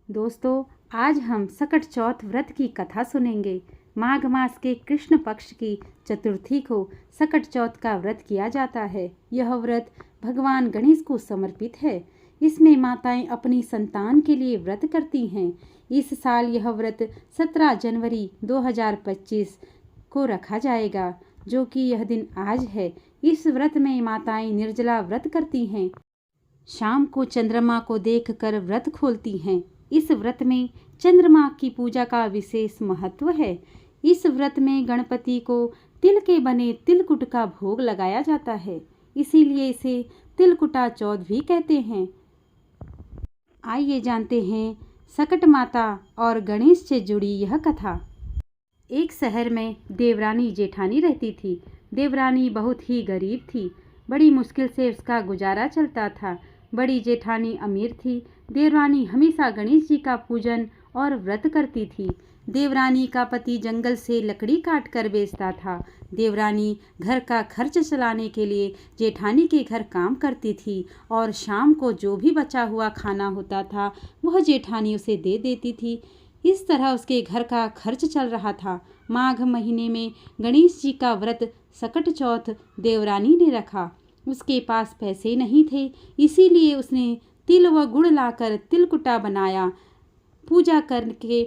दोस्तों, आज हम सकट चौथ व्रत की कथा सुनेंगे। माघ मास के कृष्ण पक्ष की चतुर्थी को सकट चौथ का व्रत किया जाता है। यह व्रत भगवान गणेश को समर्पित है। इसमें माताएं अपनी संतान के लिए व्रत करती हैं। इस साल यह व्रत 17 जनवरी 2025 को रखा जाएगा, जो कि यह दिन आज है। इस व्रत में माताएं निर्जला व्रत करती हैं। शाम को चंद्रमा को देखकर व्रत खोलती हैं। इस व्रत में चंद्रमा की पूजा का विशेष महत्व है। इस व्रत में गणपति को तिल के बने तिलकुट का भोग लगाया जाता है, इसीलिए इसे तिलकुटा चौथ भी कहते हैं। आइए जानते हैं सकट माता और गणेश से जुड़ी यह कथा। एक शहर में देवरानी जेठानी रहती थी। देवरानी बहुत ही गरीब थी। बड़ी मुश्किल से उसका गुजारा चलता था। बड़ी जेठानी अमीर थी। देवरानी हमेशा गणेश जी का पूजन और व्रत करती थी। देवरानी का पति जंगल से लकड़ी काट कर बेचता था। देवरानी घर का खर्च चलाने के लिए जेठानी के घर काम करती थी और शाम को जो भी बचा हुआ खाना होता था वह जेठानी उसे दे देती थी। इस तरह उसके घर का खर्च चल रहा था। माघ महीने में गणेश जी का व्रत सकट चौथ देवरानी ने रखा। उसके पास पैसे नहीं थे, इसीलिए उसने तिल व गुड़ लाकर तिलकुटा बनाया। पूजा करके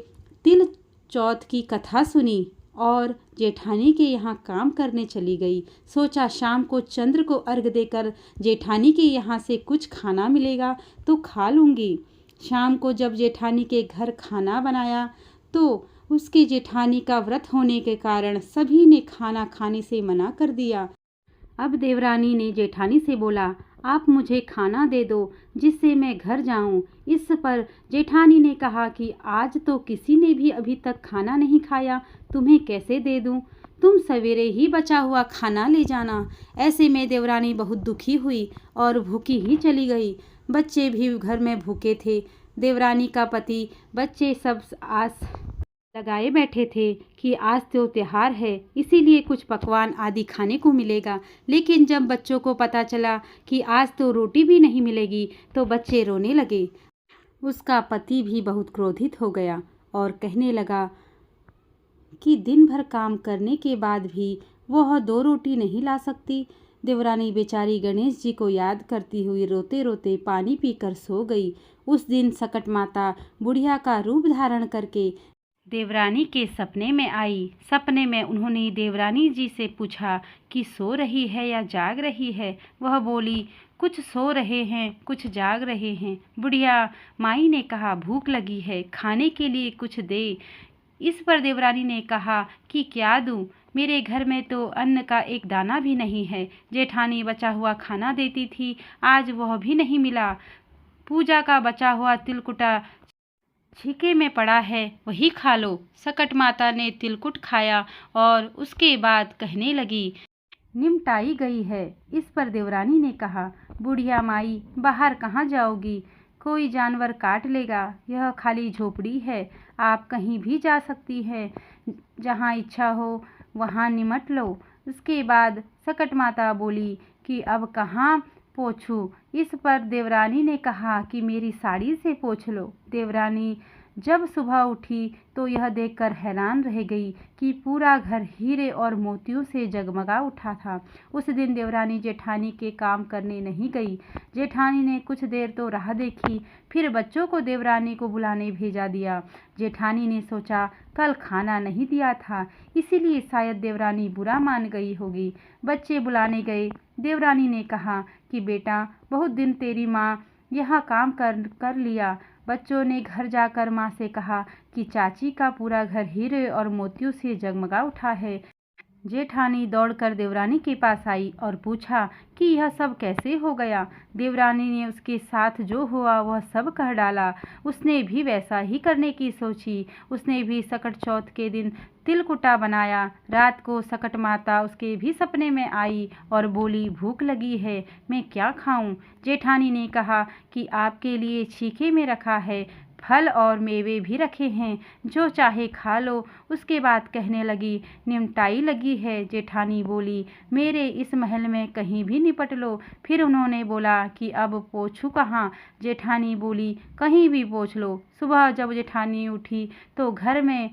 तिल चौथ की कथा सुनी और जेठानी के यहाँ काम करने चली गई। सोचा शाम को चंद्र को अर्घ देकर जेठानी के यहाँ से कुछ खाना मिलेगा तो खा लूँगी। शाम को जब जेठानी के घर खाना बनाया तो उसके जेठानी का व्रत होने के कारण सभी ने खाना खाने से मना कर दिया। अब देवरानी ने जेठानी से बोला, आप मुझे खाना दे दो जिससे मैं घर जाऊं। इस पर जेठानी ने कहा कि आज तो किसी ने भी अभी तक खाना नहीं खाया, तुम्हें कैसे दे दूं? तुम सवेरे ही बचा हुआ खाना ले जाना। ऐसे में देवरानी बहुत दुखी हुई और भूखी ही चली गई। बच्चे भी घर में भूखे थे। देवरानी का पति बच्चे सब आस लगाए बैठे थे कि आज तो त्योहार है, इसीलिए कुछ पकवान आदि खाने को मिलेगा। लेकिन जब बच्चों को पता चला कि आज तो रोटी भी नहीं मिलेगी तो बच्चे रोने लगे। उसका पति भी बहुत क्रोधित हो गया और कहने लगा कि दिन भर काम करने के बाद भी वह 2 रोटी नहीं ला सकती। देवरानी बेचारी गणेश जी को याद करती हुई रोते रोते पानी पीकर सो गई। उस दिन सकट माता बुढ़िया का रूप धारण करके देवरानी के सपने में आई। सपने में उन्होंने देवरानी जी से पूछा कि सो रही है या जाग रही है। वह बोली, कुछ सो रहे हैं, कुछ जाग रहे हैं। बुढ़िया माई ने कहा, भूख लगी है, खाने के लिए कुछ दे। इस पर देवरानी ने कहा कि क्या दूं? मेरे घर में तो अन्न का एक दाना भी नहीं है। जेठानी बचा हुआ खाना देती थी, आज वह भी नहीं मिला। पूजा का बचा हुआ तिलकुटा छीके में पड़ा है, वही खा लो। सकट माता ने तिलकुट खाया और उसके बाद कहने लगी, निमटाई गई है। इस पर देवरानी ने कहा, बुढ़िया माई बाहर कहाँ जाओगी? कोई जानवर काट लेगा। यह खाली झोपड़ी है, आप कहीं भी जा सकती हैं। जहाँ इच्छा हो वहाँ निमट लो। उसके बाद सकट माता बोली कि अब कहाँ पोंछूं? इस पर देवरानी ने कहा कि मेरी साड़ी से पोंछ लो। देवरानी जब सुबह उठी तो यह देखकर हैरान रह गई कि पूरा घर हीरे और मोतियों से जगमगा उठा था। उस दिन देवरानी जेठानी के काम करने नहीं गई। जेठानी ने कुछ देर तो राह देखी, फिर बच्चों को देवरानी को बुलाने भेजा दिया। जेठानी ने सोचा कल खाना नहीं दिया था, इसीलिए शायद देवरानी बुरा मान गई होगी। बच्चे बुलाने गए। देवरानी ने कहा कि बेटा, बहुत दिन तेरी माँ यहाँ काम कर लिया। बच्चों ने घर जाकर माँ से कहा कि चाची का पूरा घर हीरे और मोतियों से जगमगा उठा है। जेठानी दौड़कर देवरानी के पास आई और पूछा कि यह सब कैसे हो गया। देवरानी ने उसके साथ जो हुआ वह सब कह डाला। उसने भी वैसा ही करने की सोची। उसने भी सकट चौथ के दिन तिलकुटा बनाया। रात को सकट माता उसके भी सपने में आई और बोली, भूख लगी है, मैं क्या खाऊं? जेठानी ने कहा कि आपके लिए छीके में रखा है, फल और मेवे भी रखे हैं, जो चाहे खा लो। उसके बाद कहने लगी, निमटाई लगी है। जेठानी बोली, मेरे इस महल में कहीं भी निपट लो। फिर उन्होंने बोला कि अब पोंछूं कहाँ? जेठानी बोली, कहीं भी पोंछ लो। सुबह जब जेठानी उठी तो घर में